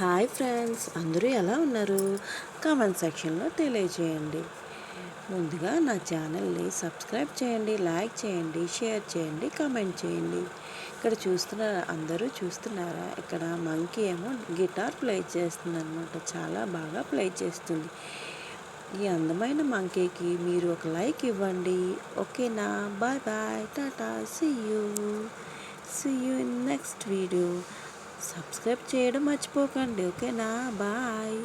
Hi friends, అందరూ ఎలా ఉన్నారు? కామెంట్ సెక్షన్లో తెలియజేయండి. ముందుగా నా ఛానల్ని సబ్స్క్రైబ్ చేయండి, లైక్ చేయండి, షేర్ చేయండి, కామెంట్ చేయండి. ఇక్కడ అందరూ చూస్తున్నారా? ఇక్కడ మంకీ ఏమో గిటార్ ప్లే చేస్తుందన్నమాట. చాలా బాగా ప్లే చేస్తుంది. ఈ అందమైన మంకీకి మీరు ఒక లైక్ ఇవ్వండి. ఓకేనా? Bye bye, tata, see you in next video. Subscribe చేయడం మర్చిపోకండి. ఓకేనా? బాయ్.